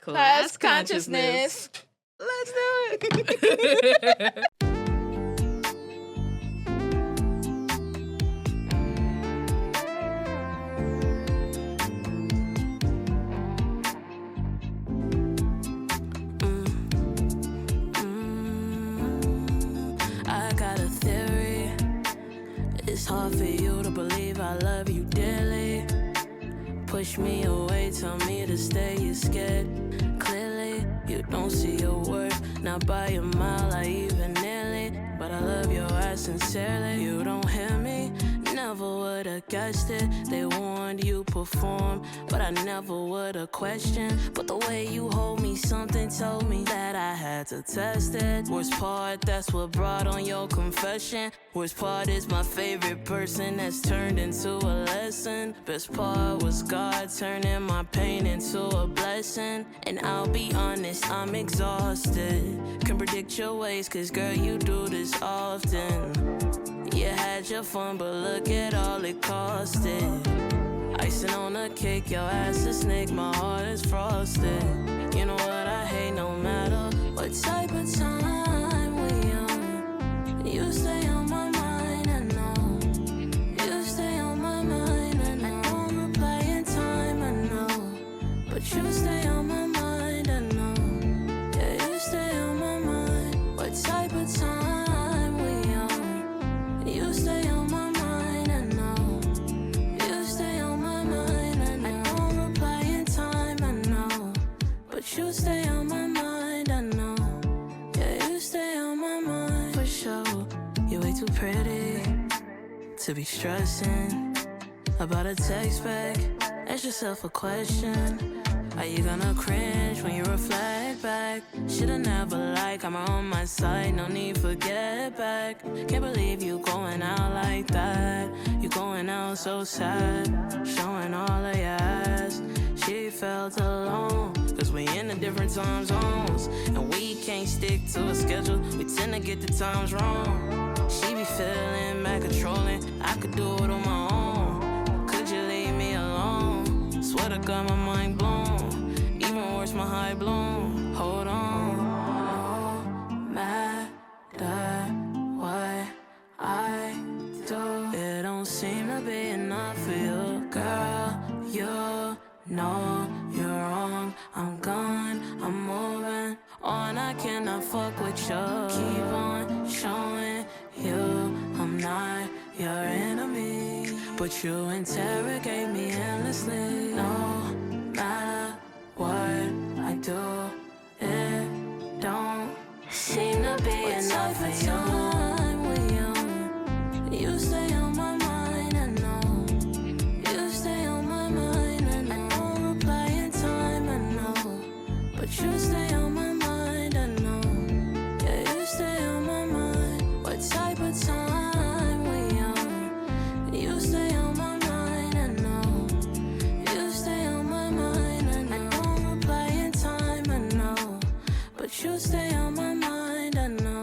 Class consciousness. Let's do it. I got a theory. It's hard for you to believe I love you dearly. Push me away, tell me to stay, you're scared. Clearly, you don't see your worth. Not by a mile, I even nearly. But I love your ass sincerely. You don't hear me? Never would've guessed it. They warned you perform, but I never would've questioned. But the way you hold me, something told me that I had to test it. Worst part, that's what brought on your confession. Worst part is my favorite person that's turned into a lesson. Best part was God turning my pain into a blessing. And I'll be honest, I'm exhausted. Can predict your ways, cause girl, you do this often. You had your fun, but look at all it costed. Icing on a cake, your ass a snake, my heart is frosted. You know what I hate, no matter what type of time we on. You stay on my mind, I know. You stay on my mind, I know. I don't reply in time, I know. But you stay on my mind, I know. Yeah, you stay on my mind. What type of time we on? You stay on my mind, I know. You stay on my mind, I know. I don't reply in time, I know. But you stay on my mind, I know. Yeah, you stay on my mind. For sure, you're way too pretty to be stressing about a text back. Ask yourself a question. Are you gonna cringe when you reflect back? Should've never liked, I'm on my side, no need for get back. Can't believe you going out like that. You going out so sad, showing all of your ass. She felt alone, cause we in the different time zones. And we can't stick to a schedule, we tend to get the times wrong. She be feeling mad controlling, I could do it on my own. Could you leave me alone? Swear to God, my mind blown. Even worse, my high blown. Hold on. No matter what I do, it don't seem to be enough for you, girl. You know you're wrong. I'm gone, I'm moving on. I cannot fuck with you. Keep on showing you I'm not your enemy, but you interrogate me endlessly. No matter what I do, it don't seem to be enough for you. Time we on. You stay on my mind, I know. You stay on my mind, I know. I don't reply in time, I know. But you stay on my mind, I know. Yeah, you stay on my mind. What type of time we on? You stay on my mind, I know. You stay on my mind, I know. I don't reply in time, I know. But you stay on my mind, I know.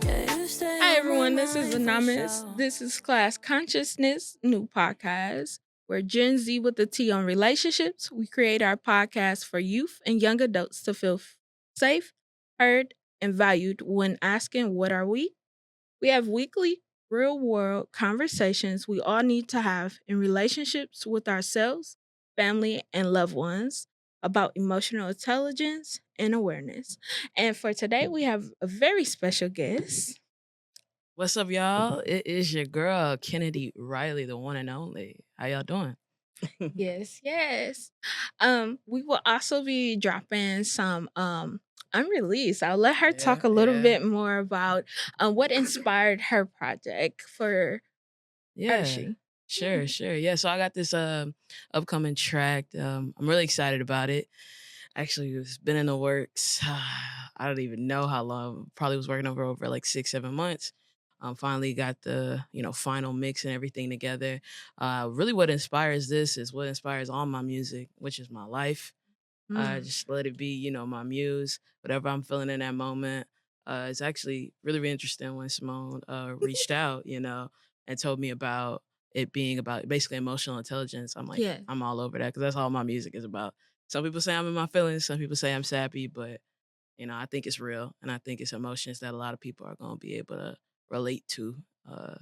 Yeah, you stay. Hi, on everyone. my This is mind for Anonymous. sure. This is Class Consciousness, new podcast. We're Gen Z with the T on relationships. We create our podcast for youth and young adults to feel safe, heard, and valued when asking, what are we? We have weekly, real world conversations we all need to have in relationships with ourselves, family, and loved ones about emotional intelligence and awareness. And for today, we have a very special guest. What's up, y'all? It is your girl, Kennedy Riley, the one and only. How y'all doing? Yes, yes. We will also be dropping some unreleased. I'll let her talk a little bit more about what inspired her project for Yeah, Hershey. sure. Yeah, so I got this upcoming track. I'm really excited about it. Actually, it's been in the works. I don't even know how long. Probably was working over like 6-7 months. Finally got the final mix and everything together. Really, what inspires this is what inspires all my music, which is my life. Just let it be, my muse, whatever I'm feeling in that moment. It's actually really, really interesting when Simone reached out, and told me about it being about basically emotional intelligence. I'm like, Yeah. I'm all over that because that's all my music is about. Some people say I'm in my feelings. Some people say I'm sappy, but I think it's real, and I think it's emotions that a lot of people are gonna be able to relate to, uh,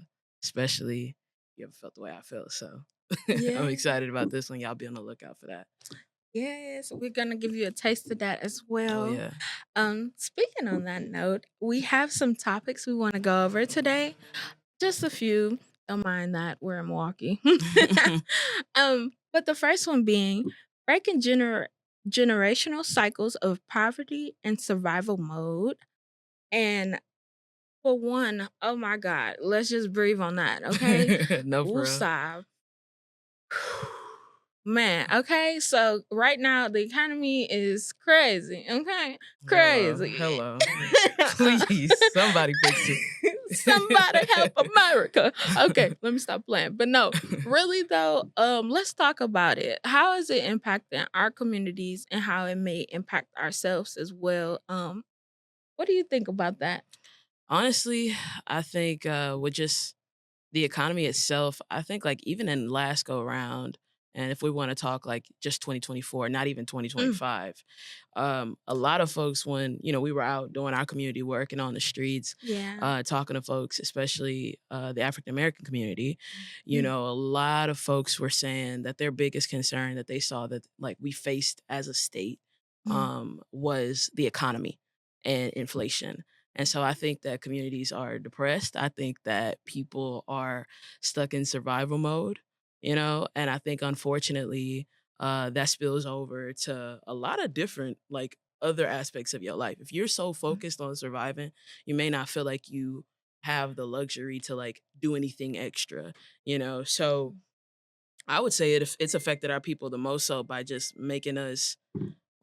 especially you ever felt the way I felt. So I'm Yeah. excited about this one. Y'all be on the lookout for that. Yes, we're gonna give you a taste of that as Oh well. yeah. Speaking on that note, we have some topics we want to go over today. Just a few. Don't mind that we're in Milwaukee. But the first one being breaking generational cycles of poverty and survival mode. And for one, oh my God, let's just breathe on that, okay? No, for real. Woosah. Man, okay, so right now the economy is crazy, okay? Hello, Crazy. hello. Please, somebody fix it. Somebody help America. Okay, let me stop playing. But no, really though, let's talk about it. How is it impacting our communities and how it may impact ourselves as well? What do you think about that? Honestly, I think with just the economy itself, I think like even in last go round, and if we want to talk like just 2024, not even Mm, 2025, a lot of folks when we were out doing our community work and on the streets, yeah. talking to folks, especially the African American community, Mm, a lot of folks were saying that their biggest concern that they saw that like we faced as a state mm, was the economy and inflation. And so I think that communities are depressed. I think that people are stuck in survival mode, and I think unfortunately that spills over to a lot of different like other aspects of your life. If you're so mm, focused on surviving, you may not feel like you have the luxury to like do anything extra. So I would say it's affected our people the most so by just making us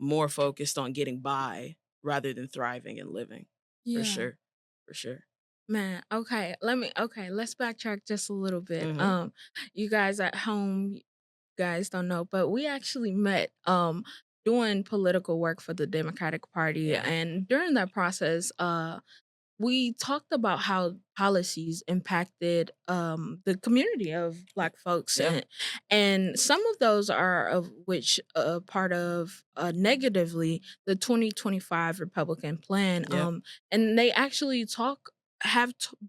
more focused on getting by rather than thriving and living. For yeah. sure. For sure. Man, okay, let's backtrack just a little bit. Mhm. You guys at home, you guys don't know, but we actually met doing political work for the Democratic Party, Yeah. and during that process, we talked about how policies impacted the community of Black folks, Yeah. and some of those are of which part of negatively the 2025 Republican plan, Yeah. and they actually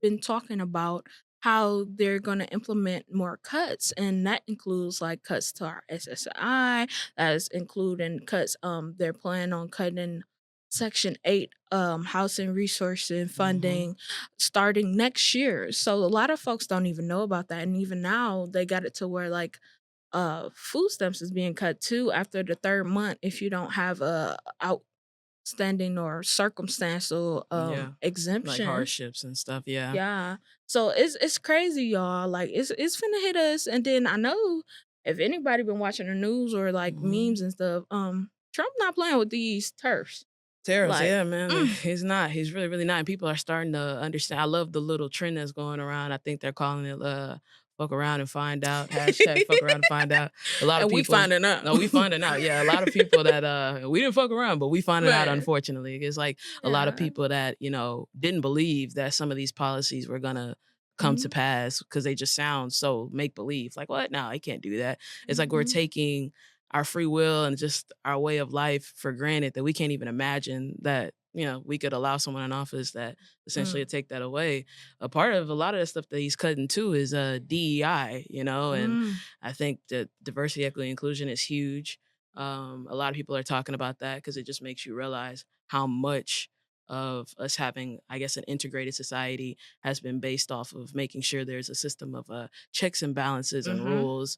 been talking about how they're going to implement more cuts, and that includes like cuts to our SSI, that's including cuts, they're planning on cutting Section 8 housing resource and Mhm. funding starting next year. So a lot of folks don't even know about that. And even now they got it to where like food stamps is being cut too after the third month if you don't have a outstanding or circumstantial Yeah. Like exemption. hardships and stuff. Yeah. Yeah. So it's crazy, y'all. Like it's finna hit us. And then I know if anybody been watching the news or like Mhm. memes and stuff, Trump not playing with these turfs. Tariffs, Like, yeah, man. mm. He's not. He's really, really not. And people are starting to understand. I love the little trend that's going around. I think they're calling it fuck around and find out. Hashtag fuck around and find out. A lot of And we people finding out. no, we finding out. Yeah, a lot of people that we didn't fuck around, but we finding out Man, unfortunately. It's like a lot of yeah. people that, didn't believe that some of these policies were gonna come to Mhm, pass because they just sound so make believe. Like, what? No, I can't do that. It's like we're mhm, taking our free will and just our way of life for granted that we can't even imagine that we could allow someone in office that essentially mm, would take that away. A part of a lot of the stuff that he's cutting too is DEI, and mm, I think that diversity, equity, inclusion is huge. A lot of people are talking about that because it just makes you realize how much of us having, I guess, an integrated society has been based off of making sure there's a system of checks and balances and mhm. rules,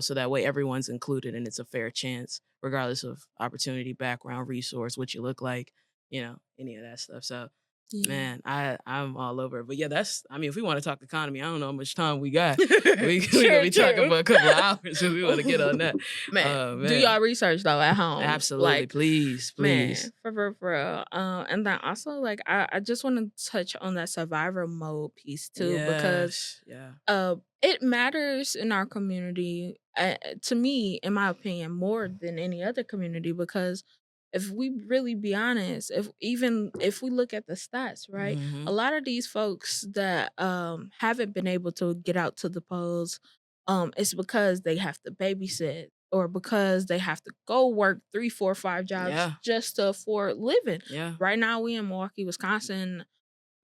so that way everyone's included and it's a fair chance, regardless of opportunity, background, resource, what you look like, any of that stuff. So, Yeah. man, I'm all over it. But yeah, I mean, if we want to talk economy, I don't know how much time we got. We gonna True, be talking true. for a couple of hours if we want to get on that. Man, Oh do man. y'all research though at home? Absolutely. Like, Please, please. man, for real. And then also like I just want to touch on that survivor mode piece too because Yes. Yeah. it matters in our community, to me, in my opinion, more than any other community because if we really be honest, if we look at the stats, right, a Hmm. lot of these folks that haven't been able to get out to the polls, it's because they have to babysit. or because they have to go work 3, 4, 5 jobs Yeah. just to afford living. Yeah. Right now, we in Milwaukee, Wisconsin.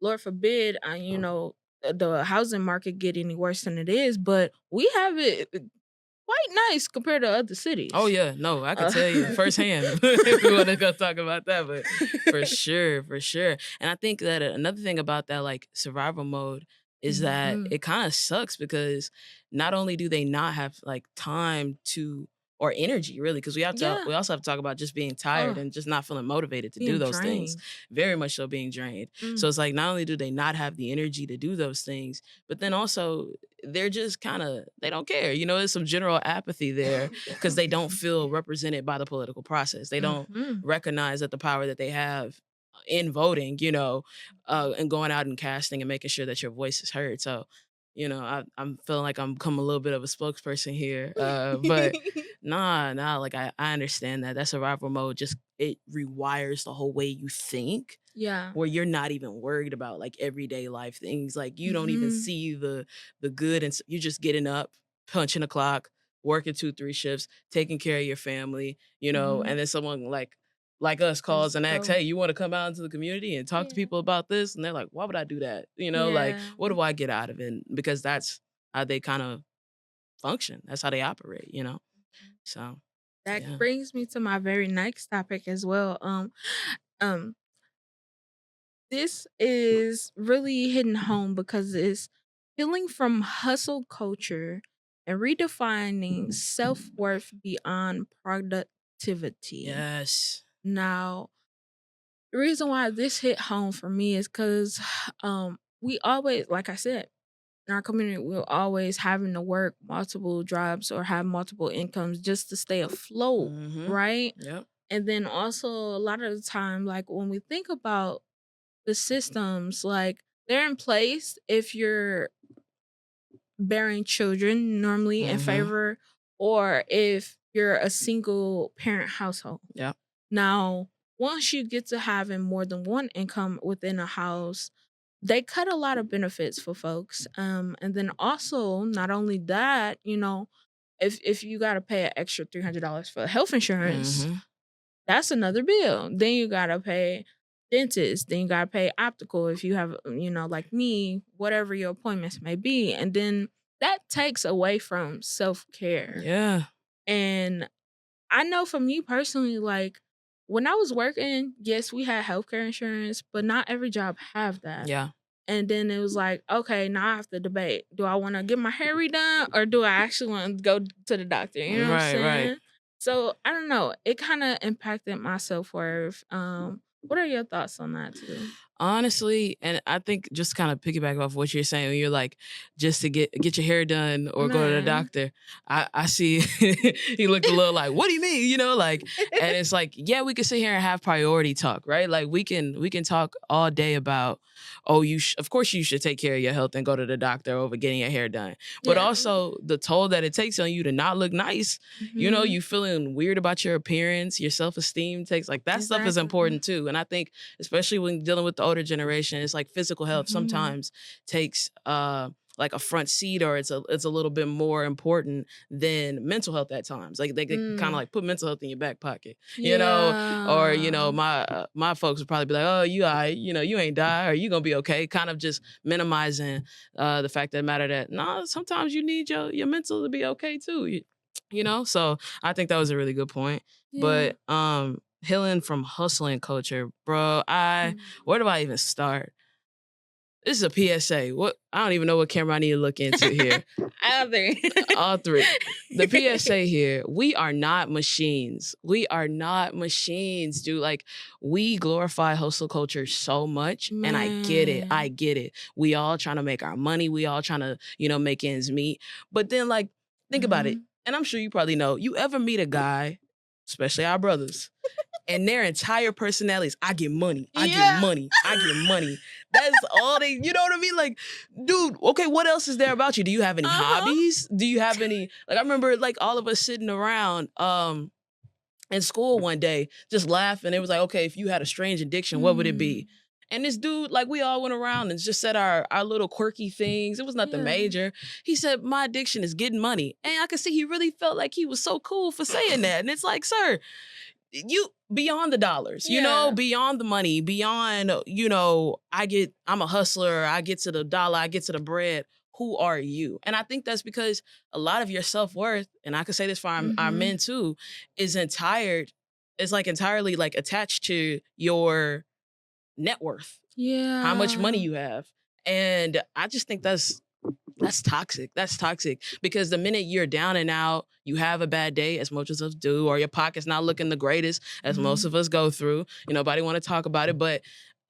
Lord forbid, the housing market get any worse than it is, but we have it quite nice compared to other Oh cities. yeah, no, I could Uh, tell you firsthand if we want to go talk about that, but for sure. And I think that another thing about that like survival mode is that Mhm. it kind of sucks because not only do they not have like time to or energy really, because Yeah. we also have to talk about just being tired Oh, and just not feeling motivated to do being those things. drained. Very much so being drained. Mm. So it's like not only do they not have the energy to do those things, but then also they're just kind of they don't care. You know, there's some general apathy there because they don't feel represented by the political process. They don't Mhm. recognize that the power that they have in voting, and going out and casting and making sure that your voice is heard. So, I'm feeling like I'm becoming a little bit of a spokesperson here. But nah, like I understand that survival mode just it rewires the whole way you think Yeah. where you're not even worried about like everyday life things. Like you don't even Mhm. see the good and you're just getting up, punching a clock, working 2, 3 shifts, taking care of your family, Mhm. and then someone like us calls Just and asks, go. hey, you want to come out into the community and talk to Yeah. people about this? And they're like, why would I do that? Like Yeah. what do I get out of it? Because that's how they kind of function. That's how they operate. So That yeah. brings me to my very next topic as well. Um, this is really hitting home because it's healing from hustle culture and redefining self-worth beyond productivity. Yes. Now, the reason why this hit home for me is because we always, like I said, in our community, we're always having to work multiple jobs or have multiple incomes just to stay afloat, Mm-hmm. right? Yep. And then also a lot of the time, like when we think about the systems, like they're in place if you're bearing children normally in Mm-hmm. favor, or if you're a single parent household. Yep. Now, once you get to having more than one income within a house, they cut a lot of benefits for folks. And then also, not only that, if you got to pay an extra $300 for health insurance, Mm-hmm. that's another bill. Then you got to pay dentist. Then you got to pay optical if you have, like me, whatever your appointments may be. And then that takes away from self care. Yeah. And I know for me personally, like when I was working, yes, we had healthcare insurance, but not every job have that. Yeah. And then it was like, okay, now I have to debate. Do I want to get my hair redone or do I actually want to go to the doctor? You know what I'm Right, right. saying? So I don't know. It kind of impacted my self worth. What are your thoughts on that too? Honestly, and I think just kind of piggyback off what you're saying, when you're like, just to get your hair done or go to the Man. doctor. I see he looked a little like, what do you mean? Like, and it's like, yeah, we can sit here and have priority talk, right? Like we can talk all day about, oh, of course you should take care of your health and go to the doctor over getting your hair done. But Yeah. also the toll that it takes on you to not look nice, Mhm. you feeling weird about your appearance, your self-esteem takes like that stuff is Exactly. important too. And I think especially when dealing with the older generation, it's like physical health Mhm. sometimes takes like a front seat, or it's a little bit more important than mental health at times. Like they kind of Mm. like put mental health in your back pocket, or Yeah. my folks would probably be like, oh, you all right, you ain't die, or you gonna be okay, kind of just minimizing the fact that matter that no, sometimes you need your mental to be okay too. So I think that was a really good point. Yeah. But healing from hustling culture, bro. Mm. Where do I even start? This is a PSA. What I don't even know what camera I need to look into here. Other. All three. The PSA here, we are not machines. We are not machines, dude. Like, we glorify hustle culture so much. And I get it. I Man. get it. We all trying to make our money. We all trying to, make ends meet. But then, like, think about it. Mhm. And I'm sure you probably know, you ever meet a guy, especially our brothers, and their entire personalities, I get money, I get Yeah. money, I get money. That's all they, you know what I mean? Like, dude, okay, what else is there about you? Do you have any hobbies? Do you have any, like, I remember like all of us sitting around in school one day, just laughing. It was like, okay, if you had a strange addiction, what would it be? Mm. And this dude, like, we all went around and just said our little quirky things. It was nothing major. He said, my addiction is getting money. And I could see he really felt like he was so cool for saying that. And it's like, sir, you beyond the dollars, you know, beyond the money, beyond, you know, I'm a hustler. I get to the dollar, I get to the bread. Who are you? And I think that's because a lot of your self-worth, and I could say this for our men too, is entirely like attached to your net worth. Yeah. How much money you have. And I just think that's toxic. That's toxic because the minute you're down and out, you have a bad day, as most of us do, or your pocket's not looking the greatest, as most of us go through. You know, nobody want to talk about it, but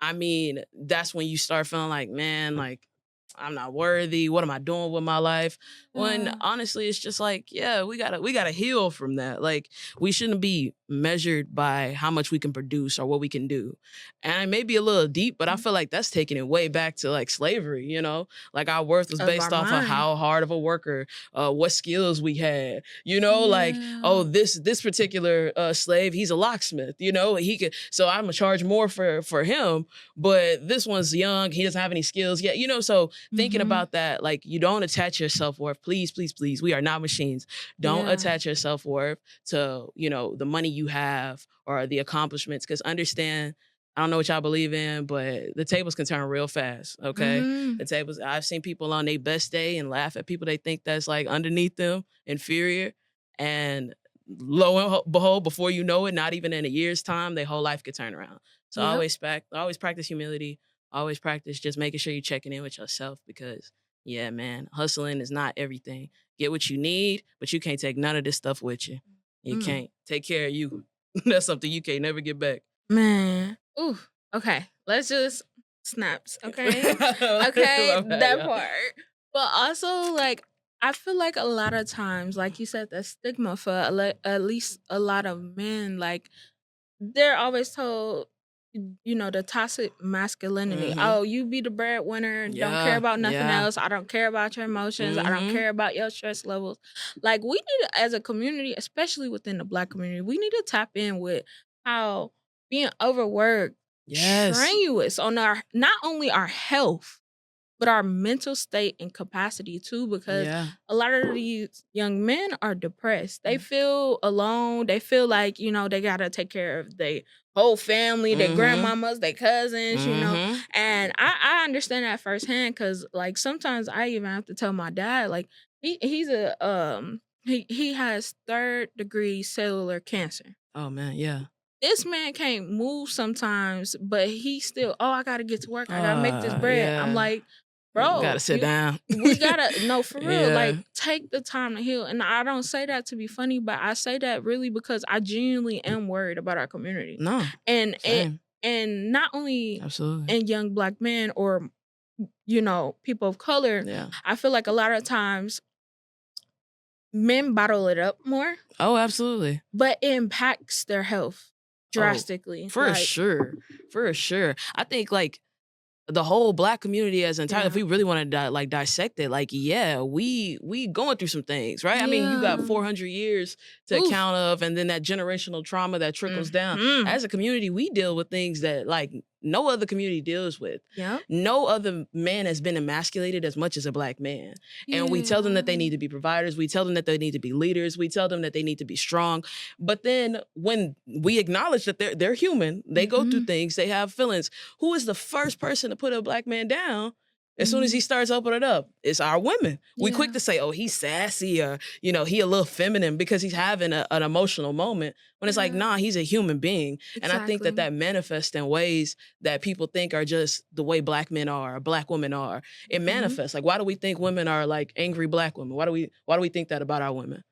I mean, that's when you start feeling like, man, like, I'm not worthy. What am I doing with my life? When honestly, it's just like, yeah, we gotta heal from that. Like, we shouldn't be measured by how much we can produce or what we can do. And it may be a little deep, but I feel like that's taking it way back to like slavery, you know? Like our worth was based off of how hard of a worker, what skills we had, you know? Like, oh, this particular slave, he's a locksmith, you know? He could, so I'm gonna charge more for him, but this one's young, he doesn't have any skills yet, you know? So thinking about that, like, you don't attach your self-worth. Please, please, please. We are not machines. Don't attach your self-worth to, you know, the money you have or the accomplishments. Because understand, I don't know what y'all believe in, but the tables can turn real fast, okay? The tables, I've seen people on their best day and laugh at people they think that's like underneath them, inferior. And lo and behold, before you know it, not even in a year's time, their whole life could turn around. So always practice humility. Always practice just making sure you're checking in with yourself because, yeah, man, hustling is not everything. Get what you need, but you can't take none of this stuff with you. You can't. Take care of you. That's something you can't never get back. Man. Ooh. Okay. Let's just snaps. Okay. Okay. That part. But also, like, I feel like a lot of times, like you said, the stigma for at least a lot of men, like, they're always told, you know, the toxic masculinity. Oh, you be the breadwinner. Don't care about nothing else. I don't care about your emotions. I don't care about your stress levels. Like, we need to, as a community, especially within the Black community, we need to tap in with how being overworked strenuous on our, not only our health, but our mental state and capacity too, because a lot of these young men are depressed. They feel alone. They feel like, you know, they got to take care of their whole family, their grandmamas, their cousins, you know. And I understand that firsthand because, like, sometimes I even have to tell my dad, like, he has 3rd-degree cellular cancer. Oh, man, yeah. This man can't move sometimes, but he still, I got to get to work. I got to make this bread. I'm like, bro, gotta sit down. We gotta, no, for real, like, take the time to heal. And I don't say that to be funny, but I say that really because I genuinely am worried about our community. No, and not only in young Black men or, you know, people of color. I feel like a lot of times men bottle it up more. Oh, absolutely. But it impacts their health drastically. For sure. I think, like, the whole Black community as entirely, if we really want to dissect it, like, we going through some things, right? I mean, you got 400 years to account of, and then that generational trauma that trickles down. As a community, we deal with things that, like, no other community deals with. No other man has been emasculated as much as a Black man. And we tell them that they need to be providers. We tell them that they need to be leaders. We tell them that they need to be strong. But then when we acknowledge that they're human, they go through things, they have feelings. Who is the first person to put a Black man down as soon as he starts opening up? It's our women. We quick to say, oh, he's sassy, or, you know, he a little feminine because he's having an emotional moment. When it's like, nah, he's a human being. And I think that manifests in ways that people think are just the way Black men are, or Black women are. It manifests. Like, why do we think women are like angry Black women? Why do we think that about our women?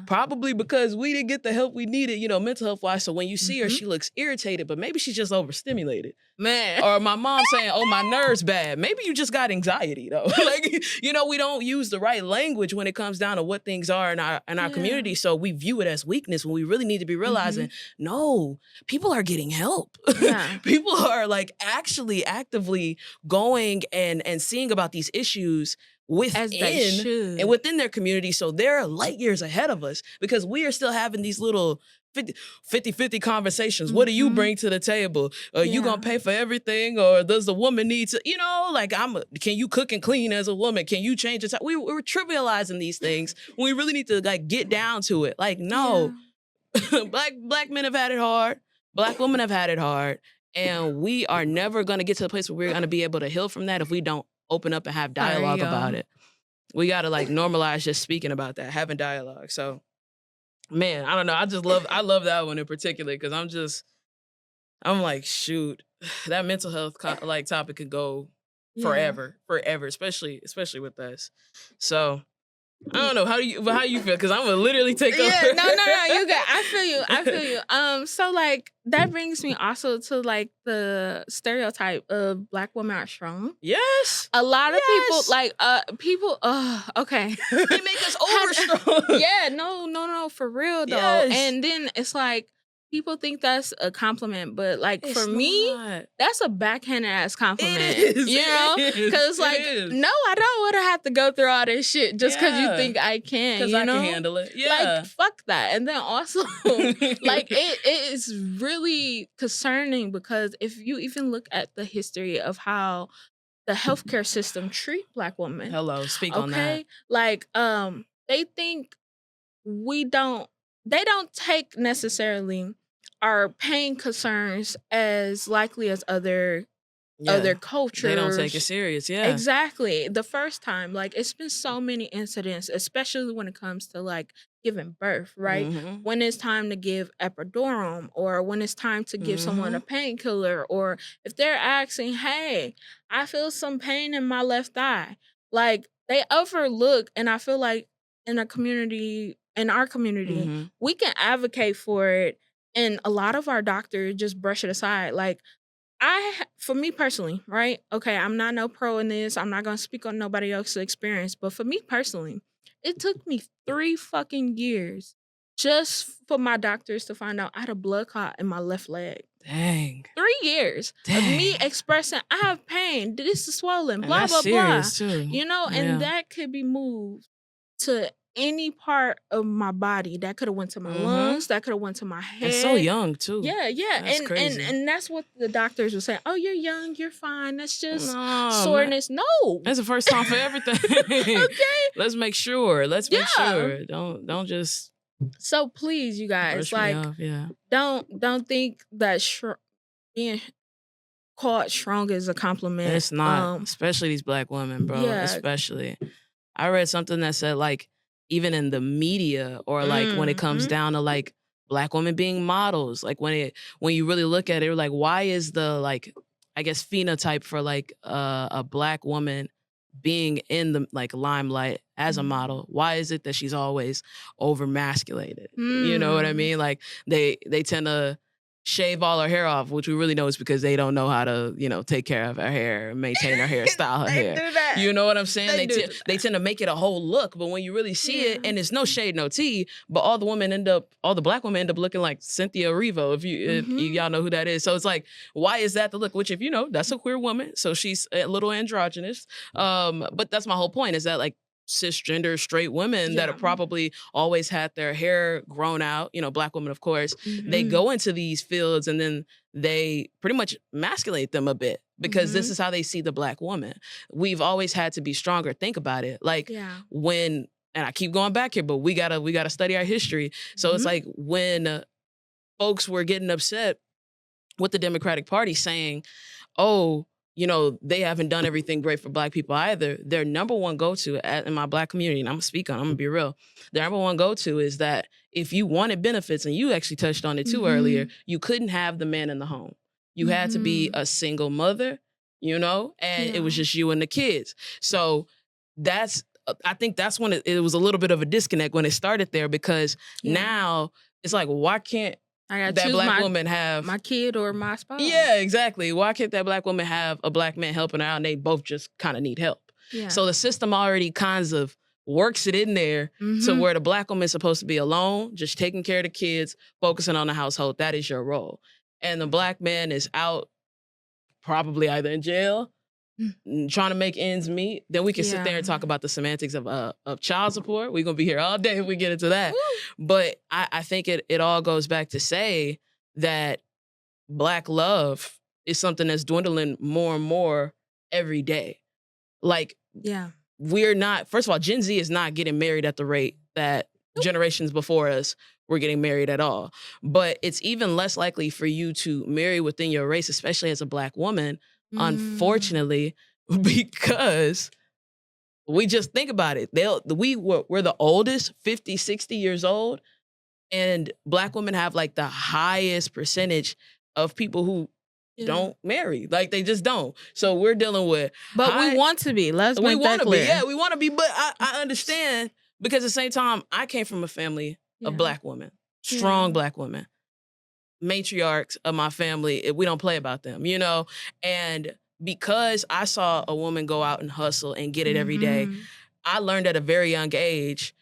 Probably because we didn't get the help we needed, you know, mental health wise. So when you see her, she looks irritated, but maybe she's just overstimulated. Man. Or my mom saying, oh, my nerves bad. Maybe you just got anxiety though. Like, you know, we don't use the right language when it comes down to what things are in our community. So we view it as weakness when we really need to be realizing, no, people are getting help. People are, like, actually actively going and seeing about these issues within their community. So they're light years ahead of us because we are still having these little 50-50 conversations. What do you bring to the table? Are you gonna pay for everything, or does the woman need to, like, can you cook and clean as a woman? Can you change it? We're trivializing these things when we really need to like get down to it. Like, no, black men have had it hard. Black women have had it hard. And we are never gonna get to the place where we're gonna be able to heal from that if we don't open up and have dialogue about it. We gotta like normalize just speaking about that, having dialogue. So, man, I don't know. I love that one in particular because I'm like, shoot, that mental health like topic could go forever, especially with us. So I don't know how you feel because I'm gonna literally take over. Yeah, no, you got. I feel you. So like that brings me also to like the stereotype of Black women are strong. Yes, a lot of people okay. They make us over strong. Yeah, no, for real though. Yes. And then it's like people think that's a compliment, but like It's for me, not. that's a backhanded ass compliment. It is. You know, because like no, I don't want to have to go through all this shit just because you think I can. Because I can handle it. Yeah, like fuck that. And then also, like it is really concerning because if you even look at the history of how the healthcare system treat Black women, speak on that. Like they think they don't take necessarily our pain concerns as likely as other cultures. They don't take it serious. Yeah, exactly. The first time, like it's been so many incidents, especially when it comes to like giving birth, right? When it's time to give epidural, or when it's time to give someone a painkiller, or if they're asking, "Hey, I feel some pain in my left thigh," like they overlook, and I feel like in our community, we can advocate for it, and a lot of our doctors just brush it aside. Like for me personally, right? Okay, I'm not no pro in this. I'm not gonna speak on nobody else's experience, but for me personally, it took me 3 fucking years just for my doctors to find out I had a blood clot in my left leg. Dang. 3 years of me expressing I have pain, this is swollen, And blah that's blah blah. serious, too. You know, and that could be moved to any part of my body. That could have went to my lungs. That could have went to my head. And so young too. Yeah. That's and, crazy. and that's what the doctors were saying. Oh, you're young, you're fine. That's just soreness. No, that's the first time for everything. Okay. Let's make sure. Don't just. So please, you guys, like, don't think that being called strong is a compliment. It's not, especially these Black women, bro. Yeah. Especially, I read something that said like even in the media or like when it comes down to like Black women being models, like when you really look at it, like why is the like I guess phenotype for like a Black woman being in the like limelight as a model, why is it that she's always over masculated? You know what I mean? Like they tend to shave all her hair off, which we really know is because they don't know how to, take care of her hair, maintain her hair, style her hair. Do that. You know what I'm saying? They tend to make it a whole look, but when you really see it, and it's no shade, no tea, but all the Black women end up looking like Cynthia Erivo, if y'all know who that is. So it's like, why is that the look? Which if you know, that's a queer woman, so she's a little androgynous. But that's my whole point, is that like cisgender straight women that have probably always had their hair grown out, Black women, of course, they go into these fields and then they pretty much emasculate them a bit because this is how they see the Black woman. We've always had to be stronger. Think about it. Like when, and I keep going back here, but we gotta study our history. So it's like when folks were getting upset with the Democratic Party saying, oh, they haven't done everything great for Black people either. Their number one go-to in my Black community, and I'm going to be real, their number one go-to is that if you wanted benefits, and you actually touched on it too earlier, you couldn't have the man in the home. You had to be a single mother, and it was just you and the kids. So I think that's when it was a little bit of a disconnect when it started there, because now it's like, why can't that Black woman have my kid or my spouse? Yeah, exactly. Why can't that Black woman have a Black man helping her out and they both just kind of need help? Yeah. So the system already kinds of works it in there to where the Black woman is supposed to be alone, just taking care of the kids, focusing on the household. That is your role. And the Black man is out probably either in jail trying to make ends meet, then we can sit there and Yeah. talk about the semantics of child support. We're gonna be here all day if we get into that. But I think it all goes back to say that Black love is something that's dwindling more and more every day. Like, Yeah. we're not, first of all, Gen Z is not getting married at the rate that generations before us were getting married at all. But it's even less likely for you to marry within your race, especially as a Black woman, unfortunately, because we just think about it. We're the oldest, 50, 60 years old, and Black women have like the highest percentage of people who don't marry. Like, they just don't. So we're dealing with But we want to be. Let's make that clear. Yeah, we want to be. But I understand, because at the same time, I came from a family of Black women, strong Black women, matriarchs of my family. We don't play about them, you know? And because I saw a woman go out and hustle and get it every day, I learned at a very young age,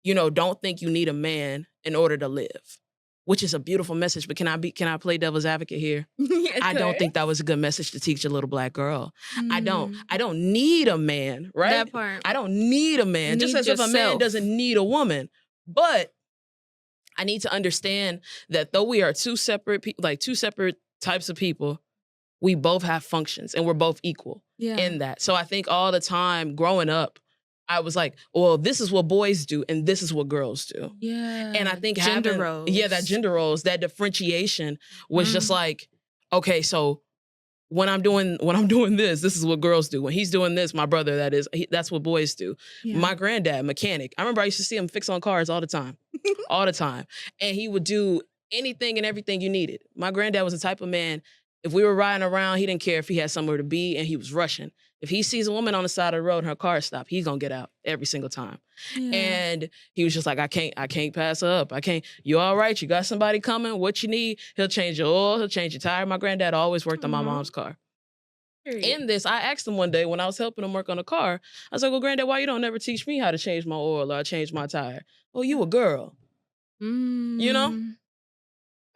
you know, don't think you need a man in order to live, which is a beautiful message. But can I play devil's advocate here? I don't think that was a good message to teach a little Black girl. I don't need a man, right? That part. I don't need a man, just as if a man doesn't need a woman. But I need to understand that though we are two separate types of people, we both have functions and we're both equal in that. So I think all the time growing up, I was like, well, this is what boys do and this is what girls do. Yeah. And I think gender roles. Yeah, that gender roles, that differentiation was just like, okay, so when I'm doing this is what girls do. When he's doing this, my brother, that's what boys do. Yeah. My granddad, mechanic. I remember I used to see him fix on cars all the time. All the time. And he would do anything and everything you needed. My granddad was the type of man, if we were riding around, he didn't care if he had somewhere to be and he was rushing. If he sees a woman on the side of the road and her car stopped, he's gonna get out every single time. Yeah. And he was just like, I can't pass her up. I can't. You all right? You got somebody coming? What you need? He'll change your oil. He'll change your tire. My granddad always worked on my mom's car. In this, I asked him one day when I was helping him work on a car, I was like, well, granddad, why you don't never teach me how to change my oil or change my tire? Oh, you a girl. You know?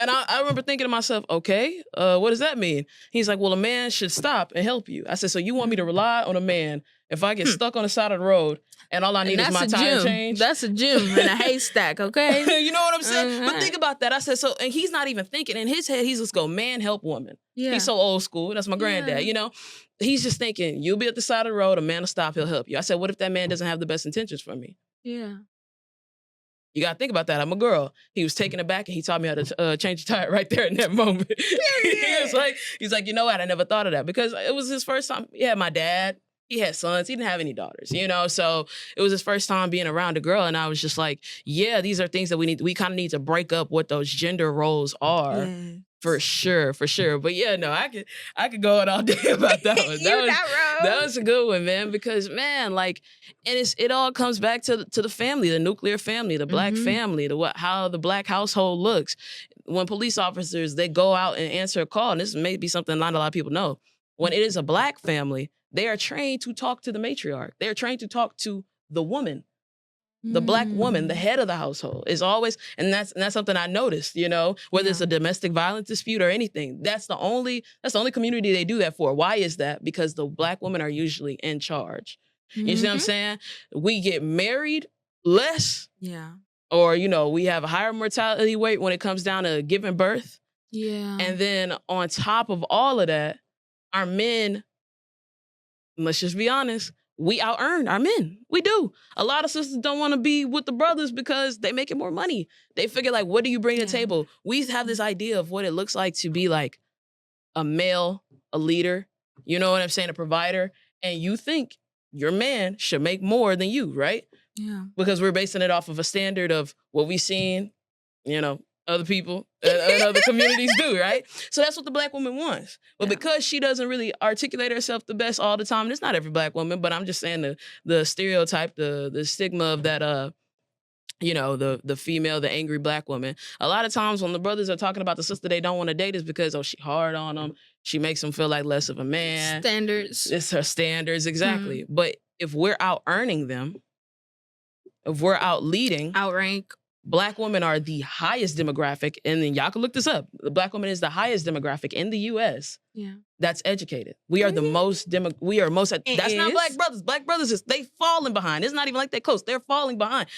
And I remember thinking to myself, okay, what does that mean? He's like, well, a man should stop and help you. I said, so you want me to rely on a man if I get stuck on the side of the road and all I need is my tire change? That's a gem in a haystack, okay? You know what I'm saying? But think about that. I said, so, and he's not even thinking. In his head, he's just go, man, help woman. Yeah. He's so old school. That's my granddad, you know? He's just thinking, you'll be at the side of the road, a man will stop, he'll help you. I said, what if that man doesn't have the best intentions for me? Yeah. You got to think about that. I'm a girl. He was taken aback and he taught me how to change the tire right there in that moment. He's like, you know what? I never thought of that because it was his first time. He had my dad. He had sons. He didn't have any daughters, you know? So it was his first time being around a girl. And I was just like, yeah, these are things that we kind of need to break up what those gender roles are. Yeah. For sure. But yeah, no, I could go on all day about that one. That was a good one, man. Because man, like, and it all comes back to the family, the nuclear family, the Black family, how the Black household looks. When police officers, they go out and answer a call, and this may be something not a lot of people know. When it is a Black family, they are trained to talk to the matriarch. They're trained to talk to the woman. The Black woman, the head of the household, is always, and that's something I noticed, you know, whether it's a domestic violence dispute or anything. That's the only community they do that for. Why is that? Because the Black women are usually in charge. You see what I'm saying? We get married less. Yeah. Or, you know, we have a higher mortality rate when it comes down to giving birth. Yeah. And then on top of all of that, our men, let's just be honest, we out-earn our men. We do. A lot of sisters don't want to be with the brothers because they making more money. They figure, like, what do you bring to the table? We have this idea of what it looks like to be, like, a male, a leader, you know what I'm saying, a provider, and you think your man should make more than you, right? Yeah. Because we're basing it off of a standard of what we've seen, you know, other people and other communities do, right? So that's what the Black woman wants. But because she doesn't really articulate herself the best all the time, and it's not every Black woman, but I'm just saying the stereotype, the stigma of that, you know, the female, the angry Black woman. A lot of times when the brothers are talking about the sister they don't want to date is because, oh, she hard on them. She makes them feel like less of a man. Standards. It's her standards, exactly. But if we're out earning them, if we're out leading. Outrank. Black women are the highest demographic, and then y'all can look this up. The Black woman is the highest demographic in the U.S. Yeah. That's educated. We are the most that's not black brothers. Black brothers they falling behind. It's not even like they're close. They're falling behind.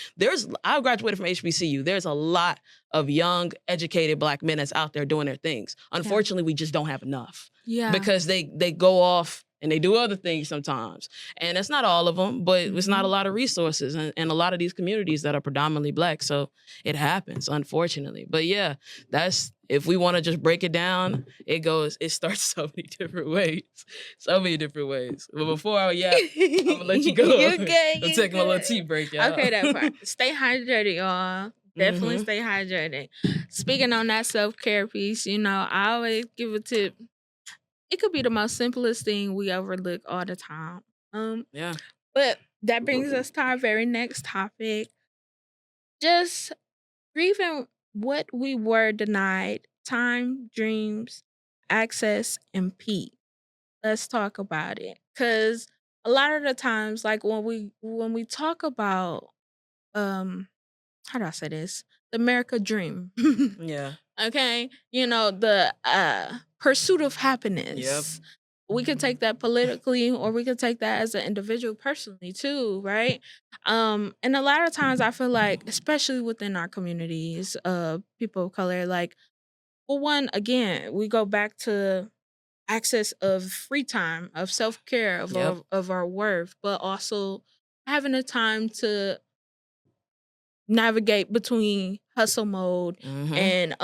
I graduated from HBCU. There's a lot of young, educated Black men that's out there doing their things. Unfortunately, we just don't have enough. Yeah. Because they go off and they do other things sometimes. And that's not all of them, but it's not a lot of resources and a lot of these communities that are predominantly Black. So it happens, unfortunately. But yeah, if we want to just break it down, it starts so many different ways. So many different ways. But before I'm gonna let you go. I'm taking my little tea break, y'all. Okay, that part. Stay hydrated, y'all. Definitely stay hydrated. Speaking on that self-care piece, I always give a tip. It could be the most simplest thing we overlook all the time. Yeah. But that brings us to our very next topic. Just grieving what we were denied: time, dreams, access, and peace. Let's talk about it. Because a lot of the times, like when we talk about how do I say this? The America dream. Yeah. Okay. The pursuit of happiness. Yep. We could take that politically, or we could take that as an individual personally too, right? And a lot of times I feel like, especially within our communities, people of color, like, for one, again, we go back to access of free time, of self-care, of our worth, but also having the time to navigate between hustle mode and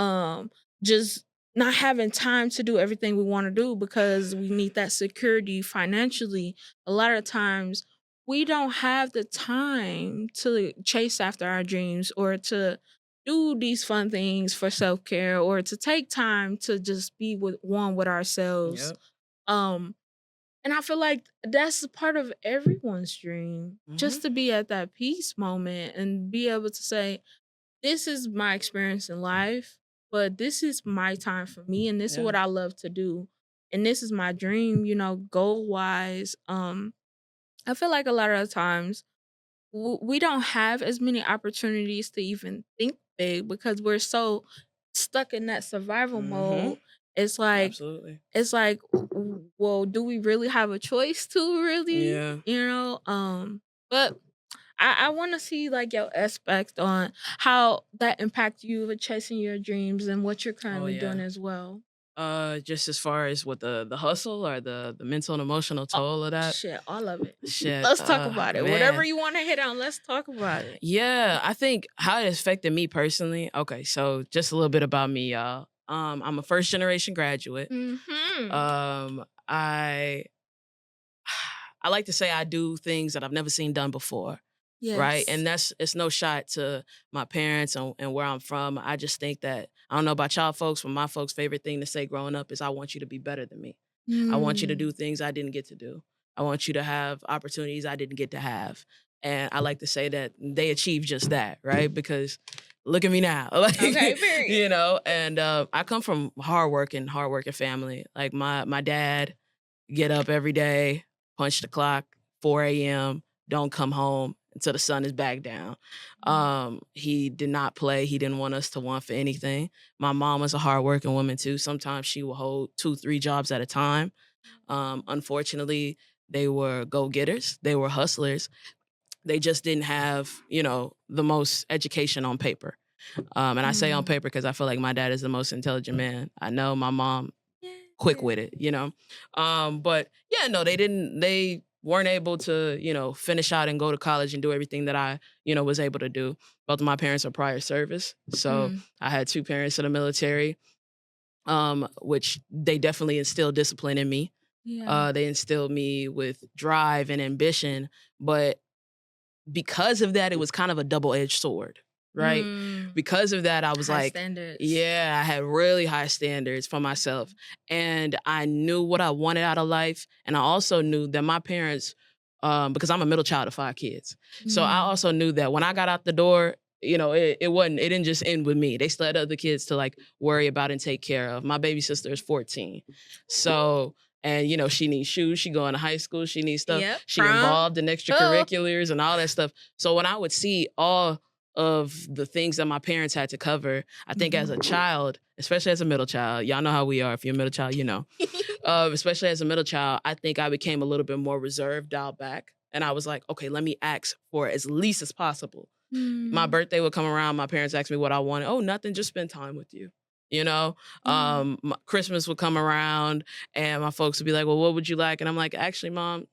just not having time to do everything we want to do because we need that security financially. A lot of times we don't have the time to chase after our dreams or to do these fun things for self-care or to take time to just be with ourselves. And I feel like that's a part of everyone's dream, just to be at that peace moment and be able to say, this is my experience in life, but this is my time for me, and this is what I love to do. And this is my dream, goal-wise. I feel like a lot of the times we don't have as many opportunities to even think big because we're so stuck in that survival mode. It's like, absolutely. It's like, well, do we really have a choice to really? Yeah. But I want to see like your aspect on how that impacts you with chasing your dreams and what you're currently doing as well. Just as far as what the hustle or the mental and emotional toll of that. Shit, all of it. Shit. Let's talk about it. Man. Whatever you want to hit on, let's talk about it. Yeah, I think how it affected me personally. Okay, so just a little bit about me, y'all. I'm a first generation graduate. I like to say I do things that I've never seen done before. Yes. Right. And it's no shot to my parents and where I'm from. I just think that, I don't know about y'all folks, but my folks' favorite thing to say growing up is I want you to be better than me. I want you to do things I didn't get to do. I want you to have opportunities I didn't get to have. And I like to say that they achieved just that, right? Because look at me now. Like, okay, period. And I come from hardworking family. Like my dad get up every day, punch the clock, 4 a.m., don't come home until the sun is back down. He did not play. He didn't want us to want for anything. My mom was a hardworking woman too. Sometimes she would hold 2-3 jobs at a time. Unfortunately, they were go-getters. They were hustlers. They just didn't have, the most education on paper. And I say on paper because I feel like my dad is the most intelligent man I know. My mom, quick with it, But yeah, no, they weren't able to, finish out and go to college and do everything that I, was able to do. Both of my parents are prior service. So I had 2 parents in the military, which they definitely instilled discipline in me. Yeah. They instilled me with drive and ambition. But because of that, it was kind of a double-edged sword, right? Because of that, I was High like, standards. yeah, I had really high standards for myself. And I knew what I wanted out of life. And I also knew that my parents, because I'm a middle child of 5 kids. So I also knew that when I got out the door, it didn't just end with me. They still had other kids to like worry about and take care of. My baby sister is 14. So, and she needs shoes. She going to high school. She needs stuff. Yep, She involved in extracurriculars and all that stuff. So when I would see all of the things that my parents had to cover. I think as a child, especially as a middle child, y'all know how we are. If you're a middle child, you know. Especially as a middle child, I think I became a little bit more reserved, dialed back. And I was like, okay, let me ask for as least as possible. My birthday would come around. My parents asked me what I wanted. Oh, nothing. Just spend time with you. You know, Christmas would come around and my folks would be like, well, what would you like? And I'm like, actually, Mom,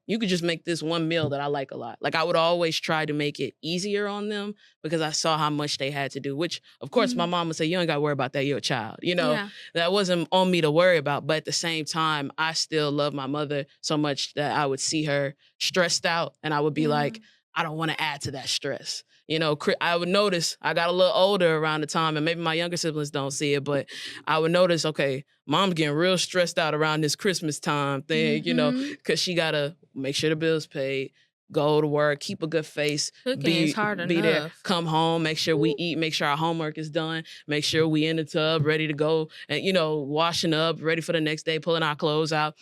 you could just make this one meal that I like a lot. Like I would always try to make it easier on them because I saw how much they had to do, which of course my mom would say, you ain't got to worry about that. You're a child. You know, that wasn't on me to worry about. But at the same time, I still love my mother so much that I would see her stressed out and I would be like, I don't want to add to that stress. You know, I would notice I got a little older around the time, and maybe my younger siblings don't see it, but I would notice, okay, Mom's getting real stressed out around this Christmas time thing, you know, because she got to make sure the bills paid, go to work, keep a good face, is hard be there, enough. come home, make sure we eat, make sure our homework is done, make sure we in the tub, ready to go, and, you know, washing up, ready for the next day, pulling our clothes out.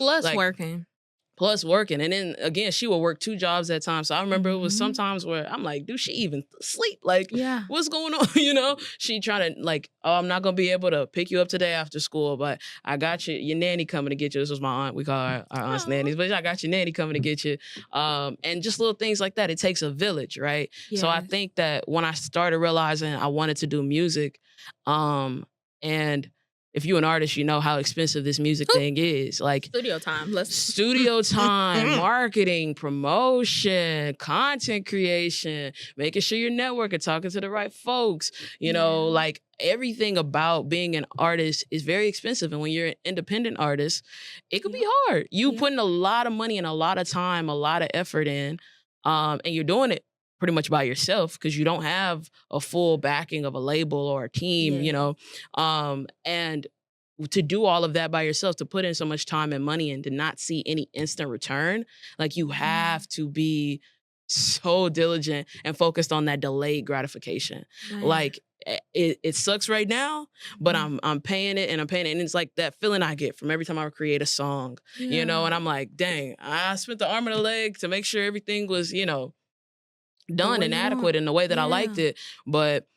Plus working. And then again, she would work 2 jobs at a time. So I remember it was sometimes where I'm like, do she even sleep? Like, what's going on? You know, she trying to like, oh, I'm not going to be able to pick you up today after school, but I got your nanny coming to get you. This was my aunt. We call our aunts nannies, but I got your nanny coming to get you. And just little things like that. It takes a village, right? Yes. So I think that when I started realizing I wanted to do music, and if you're an artist, you know how expensive this music thing is. Like studio time, marketing, promotion, content creation, making sure you're networking, talking to the right folks. You know, like everything about being an artist is very expensive. And when you're an independent artist, it could be hard. You putting a lot of money and a lot of time, a lot of effort in, and you're doing it pretty much by yourself because you don't have a full backing of a label or a team, you know, and to do all of that by yourself, to put in so much time and money and to not see any instant return, like you have to be so diligent and focused on that delayed gratification. Like it sucks right now, but I'm paying it and I'm paying it. And it's like that feeling I get from every time I create a song, you know, and I'm like, dang, I spent the arm and a leg to make sure everything was, you know, done and adequate in the way that I liked it. But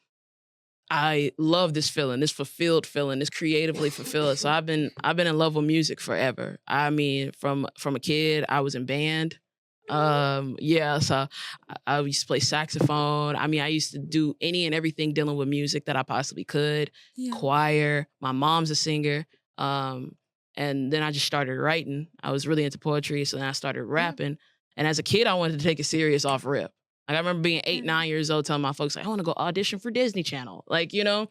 I love this feeling, this fulfilled feeling, this creatively fulfilled. So I've been in love with music forever. I mean, from a kid, I was in band. So I used to play saxophone. I mean, I used to do any and everything dealing with music that I possibly could. Choir. My mom's a singer. And then I just started writing. I was really into poetry, so then I started rapping. And as a kid, I wanted to take it serious off rip. Like I remember being 8, 9 years old, telling my folks, like, I want to go audition for Disney Channel. Like, you know,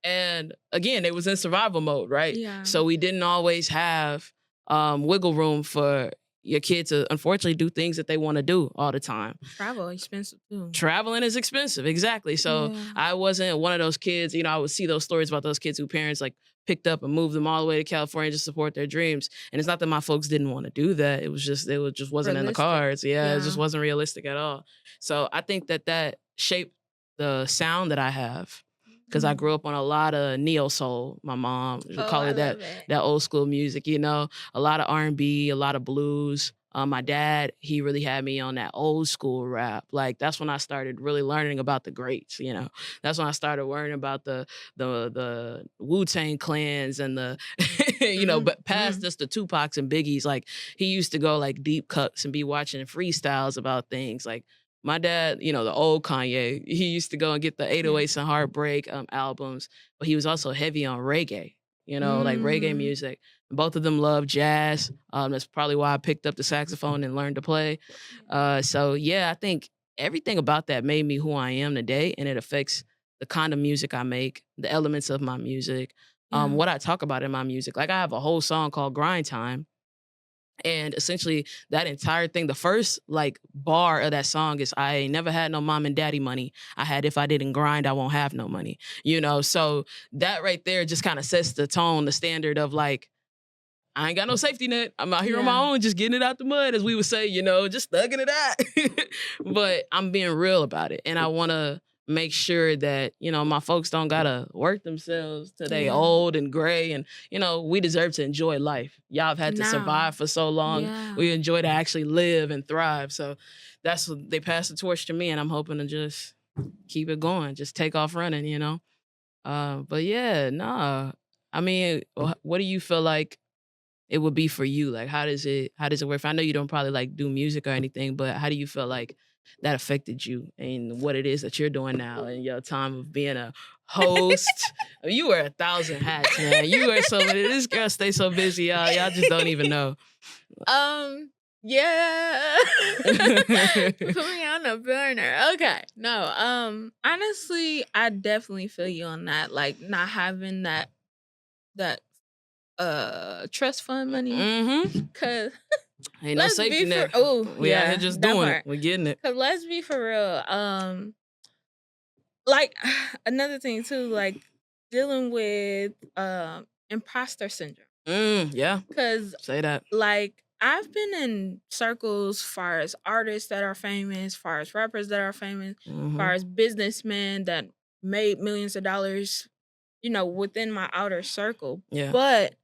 and again, it was in survival mode, right? So we didn't always have wiggle room for your kid to unfortunately do things that they want to do all the time. Travel expensive too. Traveling is expensive, exactly. So I wasn't one of those kids, you know, I would see those stories about those kids who parents like picked up and moved them all the way to California to support their dreams. And it's not that my folks didn't want to do that. It was just, it just wasn't in the cards. It just wasn't realistic at all. So I think that shaped the sound that I have. Because I grew up on a lot of neo soul. My mom would call it that old school music, you know, a lot of R&B, a lot of blues. My dad, he really had me on that old school rap. Like that's when I started really learning about the greats, you know. That's when I started learning about the Wu-Tang clans and the, you know, but past just the Tupacs and Biggies. Like he used to go like deep cuts and be watching freestyles about things like. My dad, you know, the old Kanye, he used to go and get the 808s and Heartbreak albums, but he was also heavy on reggae, you know, like reggae music. Both of them love jazz. That's probably why I picked up the saxophone and learned to play. So, yeah, I think everything about that made me who I am today, and it affects the kind of music I make, the elements of my music, what I talk about in my music. Like I have a whole song called Grind Time. And essentially that entire thing, the first like bar of that song is I ain't never had no mom and daddy money. I had if I didn't grind, I won't have no money. You know, so that right there just kind of sets the tone, the standard of like, I ain't got no safety net. I'm out here on my own, just getting it out the mud, as we would say, you know, just thugging it out. But I'm being real about it. And I want to make sure that, you know, my folks don't gotta work themselves till they old and gray. And, you know, we deserve to enjoy life. Y'all have had to survive for so long. We enjoy to actually live and thrive. So that's what they passed the torch to me. And I'm hoping to just keep it going. Just take off running, you know? But yeah, nah. I mean, what do you feel like it would be for you? Like, how does it work? I know you don't probably like do music or anything, but how do you feel like that affected you and what it is that you're doing now in your time of being a host? You wear 1,000 hats, man. You wear so many. This girl stay so busy, y'all. Y'all just don't even know. Yeah. Put me on the burner. Okay. No, honestly, I definitely feel you on that. Like not having that trust fund money. Mm-hmm. Cause Ain't no let's safety be net. for We out here just doing part. it. We getting it. Cause let's be for real. Like another thing too, like dealing with imposter syndrome. Yeah. Cause Say that. like I've been in circles far as artists that are famous, far as rappers that are famous, far as businessmen that made millions of dollars, within my outer circle. Yeah. But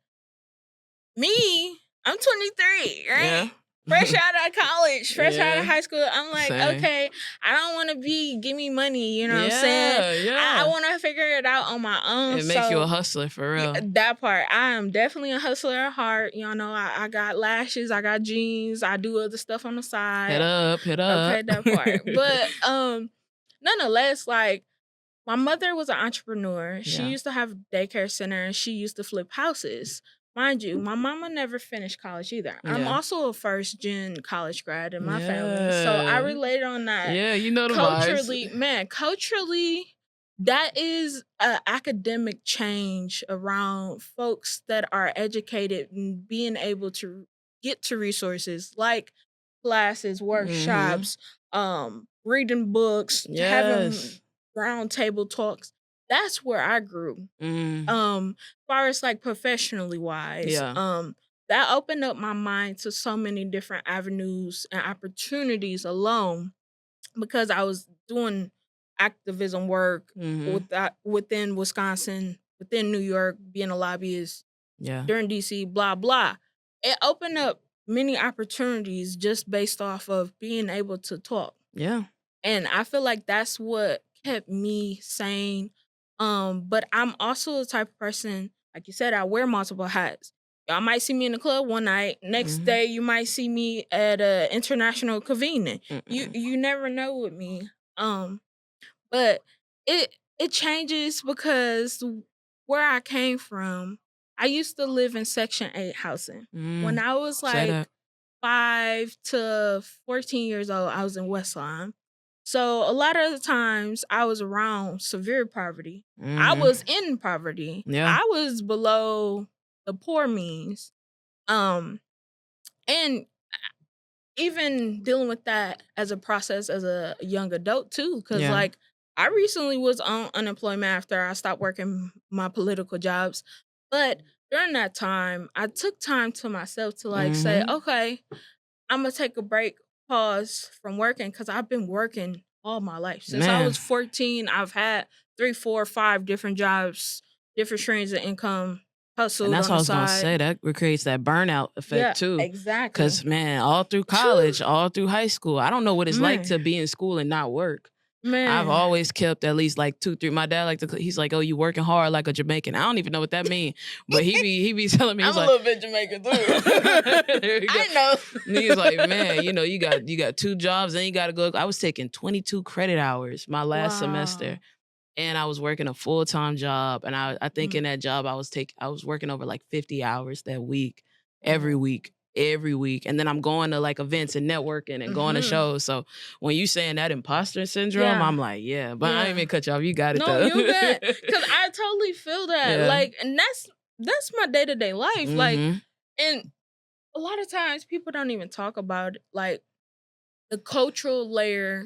me, I'm 23, right? Yeah. Fresh out of college, fresh out of Yeah. high school. I'm like, Same. okay, I don't want to give me money, you know what I'm Yeah, saying? yeah. I want to figure it out on my own. It makes you a hustler for real. That part. I am definitely a hustler at heart. You know, I got lashes, I got jeans, I do other stuff on the side. Hit up. Okay, that part. But nonetheless, like my mother was an entrepreneur. She Yeah. used to have a daycare center and she used to flip houses. Mind you, my mama never finished college either. I'm Yeah. also a first gen college grad in my family. So I Yeah. relate on that. Yeah, you know the vibes. Culturally, that is an academic change around folks that are educated and being able to get to resources like classes, workshops, reading books, having Yes. round table talks. That's where I grew. Far as like professionally wise, Yeah. that opened up my mind to so many different avenues and opportunities alone because I was doing activism work within Wisconsin, within New York, being a lobbyist, Yeah. during DC, blah blah. It opened up many opportunities just based off of being able to talk. Yeah. And I feel like that's what kept me sane. But I'm also the type of person, like you said, I wear multiple hats. Y'all might see me in the club one night. Next day, you might see me at a international convening. You never know with me. But it changes because where I came from, I used to live in Section 8 housing. When I was Say like that. 5 to 14 years old, I was in Westlawn. So a lot of the times I was around severe poverty. I was in poverty. Yeah. I was below the poor means. And even dealing with that as a process as a young adult too, because Yeah. like I recently was on unemployment after I stopped working my political jobs. But during that time, I took time to myself to like say, okay, I'm gonna take a break, pause from working because I've been working all my life. Since I Man. was 14, I've had 3, 4, 5 different jobs, different streams of income, hustled And that's on what I the was gonna side. say. That creates that burnout effect too. Exactly. Cause man, all through college, all through high school, I don't know what it's like Man. to be in school and not work. Man. I've always kept at least like 2, 3. My dad he's like, oh, you working hard like a Jamaican. I don't even know what that means, but he be telling me, he's I'm like, a little bit Jamaican too. there you go. I know. And he's like, man, you got 2 jobs, then you got to go. I was taking 22 credit hours my last semester, and I was working a full-time job. And I think in that job I was working over like 50 hours that week, every week. And then I'm going to like events and networking and going to shows. So when you saying that imposter syndrome, Yeah. I'm like, yeah, but I Yeah. didn't even cut you off. You got it No, though. you good. Because I totally feel that. Yeah. Like, and that's my day-to-day life. Like, and a lot of times people don't even talk about like the cultural layer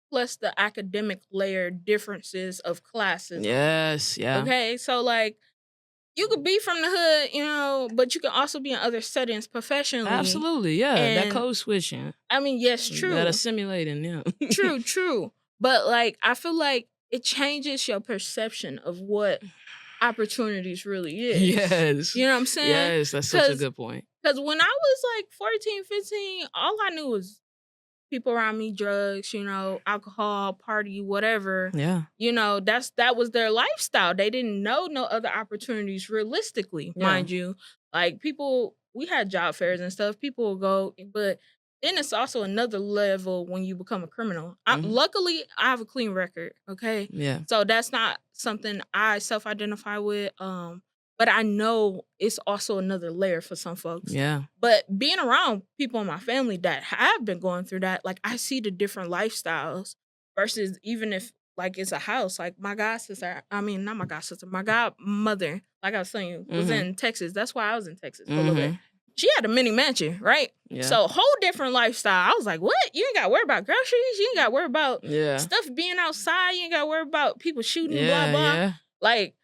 plus the academic layer differences of classes. Yes, yeah. Okay, so like you could be from the hood, but you can also be in other settings professionally. Absolutely, yeah. That And code switching. I mean, yes, true. That assimilating, yeah. True. But like I feel like it changes your perception of what opportunities really is. Yes. You know what I'm saying? Yes, that's such a good point. Because when I was like 14, 15, all I knew was people around me, drugs, alcohol, party, whatever. Yeah. That was their lifestyle. They didn't know no other opportunities realistically, Yeah. mind you. Like people, we had job fairs and stuff. People will go, but then it's also another level when you become a criminal. Luckily, I have a clean record. Okay, Yeah. so that's not something I self-identify with. But I know it's also another layer for some folks. Yeah. But being around people in my family that have been going through that, like I see the different lifestyles versus even if like it's a house. Like my god sister, I mean not my god sister, my godmother, like I was telling you, was in Texas. That's why I was in Texas for a little bit. She had a mini mansion, right? Yeah. So whole different lifestyle. I was like, what? You ain't got to worry about groceries. You ain't got to worry about stuff being outside. You ain't got to worry about people shooting, blah, blah. Yeah. Like,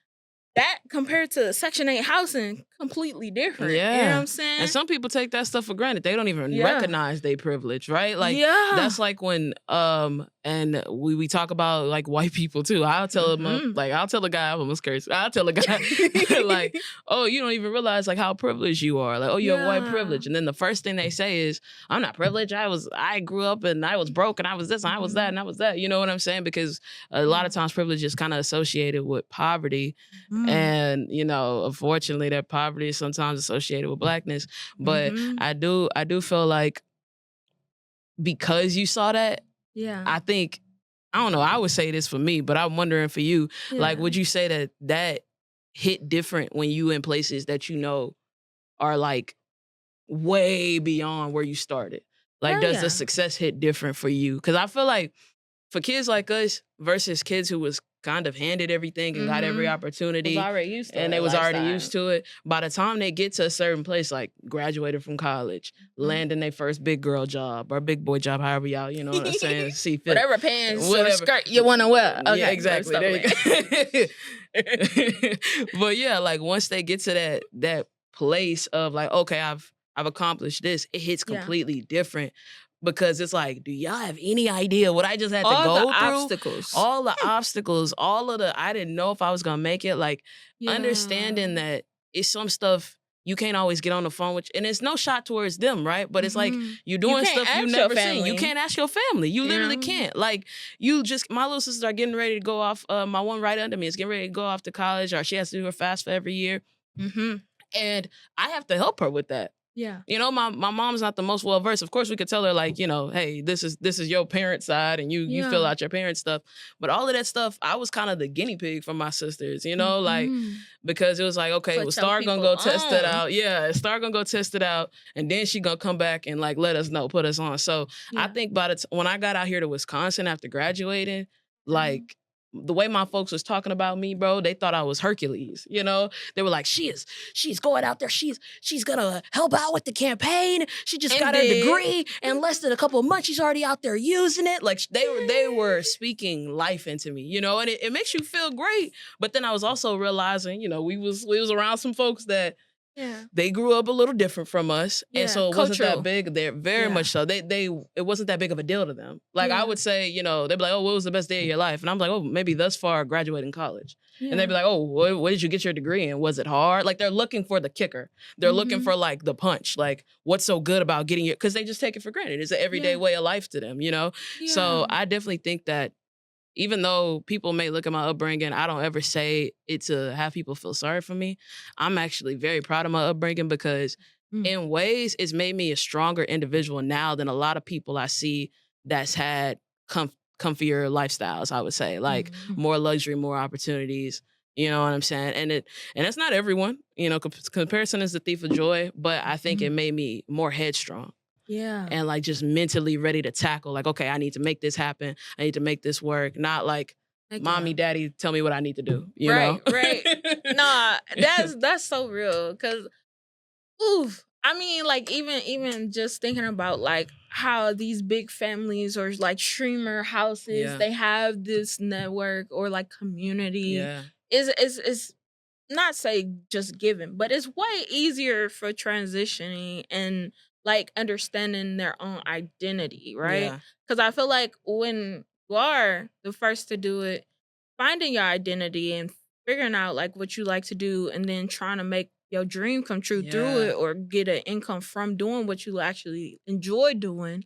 that compared to Section 8 housing, completely different. Yeah. You know what I'm saying? And some people take that stuff for granted. They don't even recognize their privilege, right? Like, that's like when, and we talk about like white people too. I'll tell them, like, I'll tell a guy, I'm almost cursed. I'll tell a guy, like, oh, you don't even realize like how privileged you are. Like, oh, you have white privilege. And then the first thing they say is, I'm not privileged. I grew up and I was broke and I was this and I was that and I was that. You know what I'm saying? Because a lot of times privilege is kind of associated with poverty. And, unfortunately that poverty is sometimes associated with blackness. But I do feel like because you saw that, I think, I don't know, I would say this for me, but I'm wondering for you, like, would you say that hit different when you in places that are like way beyond where you started? Like, does the success hit different for you? Because I feel like for kids like us versus kids who was kind of handed everything and got every opportunity, and they was already used to it. By the time they get to a certain place, like graduated from college, landing their first big girl job or big boy job, however y'all, you know what I'm saying, see fit. Whatever pants or skirt you want to wear. Okay, yeah, exactly. There you go. But yeah, like once they get to that place of like, okay, I've accomplished this, it hits completely different. Because it's like, do y'all have any idea what I just had to go through? Obstacles. All the obstacles, all of I didn't know if I was going to make it. Like, understanding that it's some stuff you can't always get on the phone with, and it's no shot towards them, right? But it's like, you're doing stuff you've never seen. You can't ask your family. You literally can't. Like, my little sisters are getting ready to go off, my one right under me is getting ready to go off to college, or she has to do her FAFSA every year. And I have to help her with that. Yeah. My mom's not the most well-versed. Of course, we could tell her, like, hey, this is your parents' side and you fill out your parents' stuff. But all of that stuff, I was kind of the guinea pig for my sisters, like, because it was like, okay, well, Star gonna go test it out. Yeah, Star gonna go test it out. And then she gonna come back and, like, let us know, put us on. So I think when I got out here to Wisconsin after graduating, like, the way my folks was talking about me, bro, they thought I was Hercules. They were like, she's going out there. She's gonna help out with the campaign. She just got her degree. In less than a couple of months, she's already out there using it. Like they were speaking life into me, and it makes you feel great. But then I was also realizing, we was around some folks that they grew up a little different from us. And so it wasn't that big. They're very much so. It wasn't that big of a deal to them. Like I would say, they'd be like, oh, what was the best day of your life? And I'm like, oh, maybe thus far graduating college. And they'd be like, oh, what did you get your degree in? Was it hard? Like they're looking for the kicker. They're looking for like the punch. Like what's so good about getting your, because they just take it for granted. It's an everyday way of life to them, So I definitely think that even though people may look at my upbringing, I don't ever say it to have people feel sorry for me. I'm actually very proud of my upbringing because in ways it's made me a stronger individual now than a lot of people I see that's had comfier lifestyles, I would say. Like more luxury, more opportunities. You know what I'm saying? And it's not everyone. Comparison is the thief of joy, but I think it made me more headstrong. Yeah. And like just mentally ready to tackle, like, okay, I need to make this happen. I need to make this work. Not like mommy, daddy, tell me what I need to do. You know? Right. Nah, that's so real. Cause I mean, like even just thinking about like how these big families or like streamer houses, they have this network or like community is not say just given, but it's way easier for transitioning and like understanding their own identity, right? Because I feel like when you are the first to do it, finding your identity and figuring out like what you like to do and then trying to make your dream come true through it or get an income from doing what you actually enjoy doing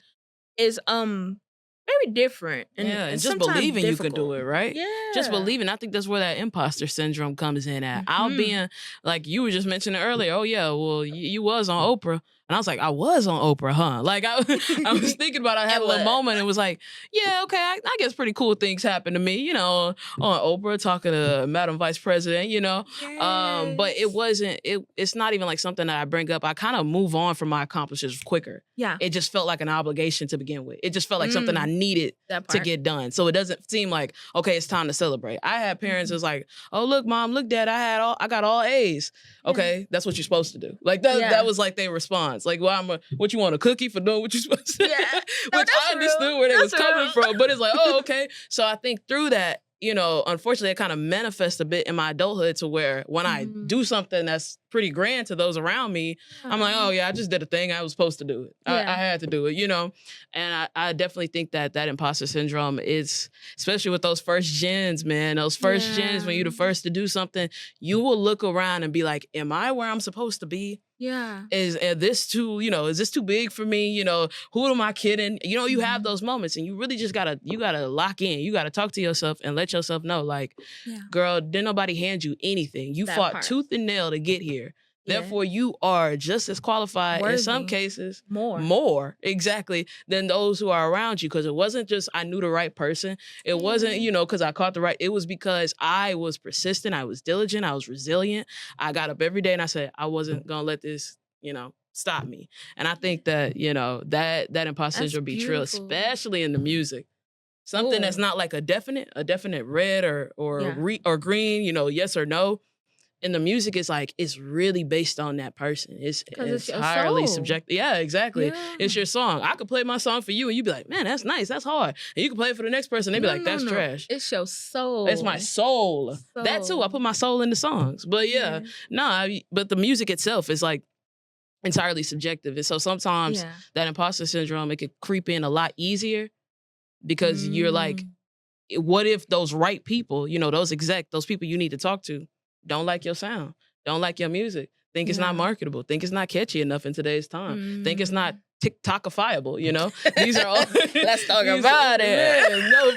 is very different and, Yeah, and just sometimes believing you could do difficult. it, right? Yeah. Just believing. I think that's where that imposter syndrome comes in at. I'll be in, like you were just mentioning earlier. Oh yeah, well you was on Oprah, and I was like, I was on Oprah, huh? Like I was thinking about. It. I had a little moment. And it was like, yeah, okay. I guess pretty cool things happen to me, you know, on Oprah talking to Madam Vice President, you know. But it wasn't. It's not even like something that I bring up. I kind of move on from my accomplishments quicker. Yeah. It just felt like an obligation to begin with. It just felt like something I needed to get done. So it doesn't seem like, okay, it's time to celebrate. I had parents who's like, oh, look, mom, look, dad, I got all A's. Okay, that's what you're supposed to do. Like that was like their response. Like, well, what you want, a cookie for doing what you're supposed to do? Yeah. Which I understood where they was coming from, but it's like, oh, okay. So I think through that, you know, unfortunately, it kind of manifests a bit in my adulthood to where when I do something that's pretty grand to those around me, I'm like, oh yeah, I just did a thing. I was supposed to do it. I had to do it, you know? And I definitely think that imposter syndrome is, especially with those first gens, man, those first gens, when you're the first to do something, you will look around and be like, am I where I'm supposed to be? Yeah. Is this too, you know, is this too big for me? You know, who am I kidding? You know, you have those moments and you really just gotta lock in. You gotta talk to yourself and let yourself know, like, girl, didn't nobody hand you anything. You fought tooth and nail to get here. Therefore, you are just as qualified, in some cases, more exactly, than those who are around you. Because it wasn't just I knew the right person. It wasn't, you know, because I caught the right. It was because I was persistent. I was diligent. I was resilient. I got up every day and I said, I wasn't going to let this, you know, stop me. And I think that, you know, that imposter syndrome be true, especially in the music. Something that's not like a definite red or green, you know, yes or no. And the music is like, it's really based on that person. It's entirely subjective. Yeah, exactly. Yeah. It's your song. I could play my song for you and you'd be like, man, that's nice. That's hard. And you can play it for the next person. They'd be like, that's trash. It's your soul. It's my soul. That too. I put my soul in the songs. But but the music itself is like entirely subjective. And so sometimes that imposter syndrome, it could creep in a lot easier because you're like, what if those right people, you know, those people you need to talk to, don't like your sound, don't like your music, think it's not marketable, think it's not catchy enough in today's time, think it's not TikTokifiable, you know? These are all... Let's talk about it. Man, no,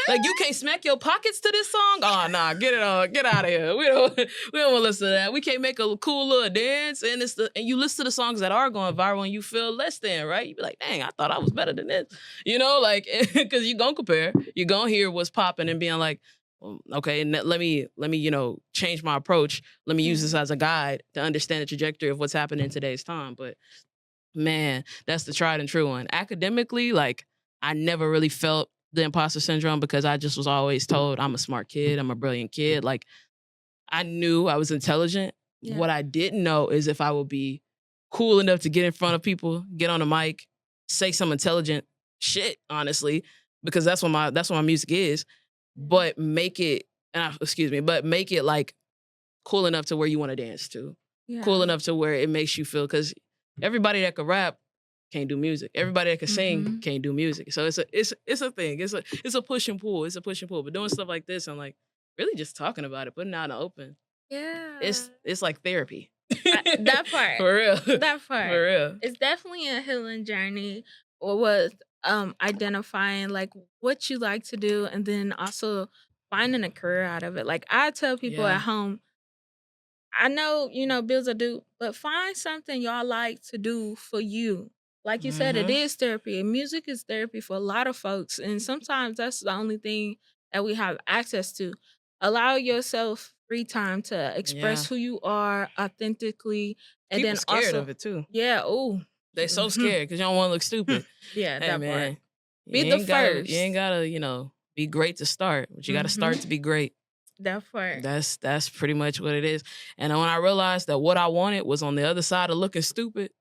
like you can't smack your pockets to this song? Oh, nah, get out of here. We don't want to listen to that. We can't make a cool little dance, and you listen to the songs that are going viral and you feel less than, right? You be like, dang, I thought I was better than this. You know, like, because you're going to compare. You're going to hear what's popping and being like, okay, and let me, you know, change my approach. Let me use this as a guide to understand the trajectory of what's happening in today's time. But man, that's the tried and true one. Academically, like, I never really felt the imposter syndrome because I just was always told I'm a smart kid. I'm a brilliant kid. Like, I knew I was intelligent. Yeah. What I didn't know is if I would be cool enough to get in front of people, get on the mic, say some intelligent shit, honestly, because that's what my music is. But make it like cool enough to where you want to dance to. Yeah. Cool enough to where it makes you feel, because everybody that can rap can't do music. Everybody that can sing can't do music. So it's a thing. It's a push and pull. It's a push and pull. But doing stuff like this, I'm like, really just talking about it, putting it out in the open. Yeah. It's like therapy. That part. For real. That part. For real. It's definitely a healing journey, or was identifying like what you like to do, and then also finding a career out of it. Like, I tell people at home, I know, you know, bills are due, but find something y'all like to do for you. Like you said, it is therapy. And music is therapy for a lot of folks. And sometimes that's the only thing that we have access to. Allow yourself free time to express who you are authentically. And people then scared also of it too. Yeah. Oh, they so scared because you don't want to look stupid. Yeah, hey, that man, part. Be the first. You ain't gotta, you know, be great to start, but you gotta start to be great. That part. That's pretty much what it is. And when I realized that what I wanted was on the other side of looking stupid,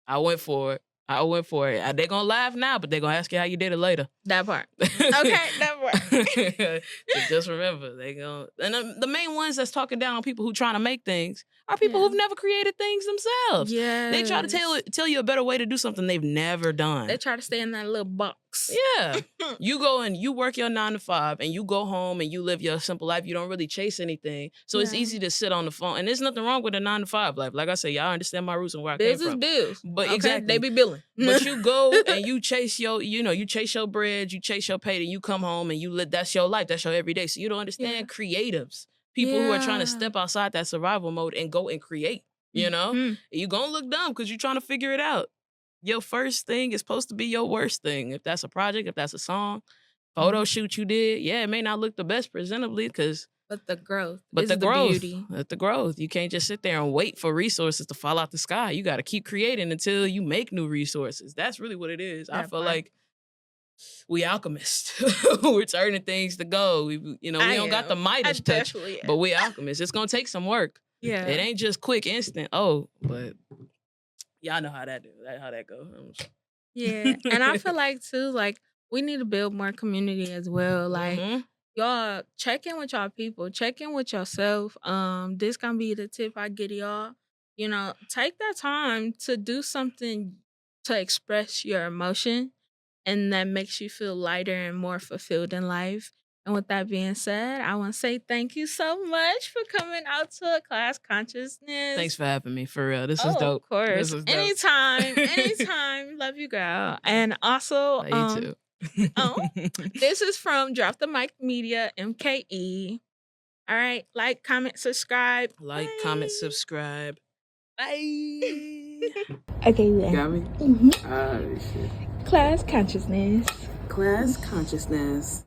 I went for it. They're gonna laugh now, but they're gonna ask you how you did it later. That part. Okay, that part. So just remember, and the main ones that's talking down on people who trying to make things are people who've never created things themselves. Yeah. They try to tell you a better way to do something they've never done. They try to stay in that little box. Yeah. You go and you work your 9 to 5 and you go home and you live your simple life. You don't really chase anything. So it's easy to sit on the phone. And there's nothing wrong with a 9 to 5 life. Like I say, y'all understand my roots and where I came from. Bills is bills. But exactly. They be billing. But you go and you chase your, you chase your bread, you chase your pay, and you come home and you live. That's your life. That's your everyday. So you don't understand creatives, people who are trying to step outside that survival mode and go and create. And you gonna look dumb because you're trying to figure it out. Your first thing is supposed to be your worst thing. If that's a project, if that's a song, photo shoot you did, it may not look the best presentably but the growth. But is the growth, beauty. the growth. You can't just sit there and wait for resources to fall out the sky. You got to keep creating until you make new resources. That's really what it is. I feel like we alchemists. We're turning things to gold. We don't got the Midas touch, but we alchemists. It's gonna take some work. Yeah, it ain't just quick, instant. But y'all know how that goes. Yeah, and I feel like too, like we need to build more community as well. Like y'all check in with y'all people, check in with yourself. This gonna be the tip I get y'all. Take that time to do something to express your emotion, and that makes you feel lighter and more fulfilled in life. And with that being said, I want to say thank you so much for coming out to Class Consciousness. Thanks for having me. For real, this is dope. Of course, anytime. Love you, girl. And also, you too. This is from Drop the Mic Media, MKE. All right, like, comment, subscribe. Like, comment, subscribe. Bye. Okay, then. Got me? Mm-hmm. Oh, shit. Class Consciousness. Class Consciousness.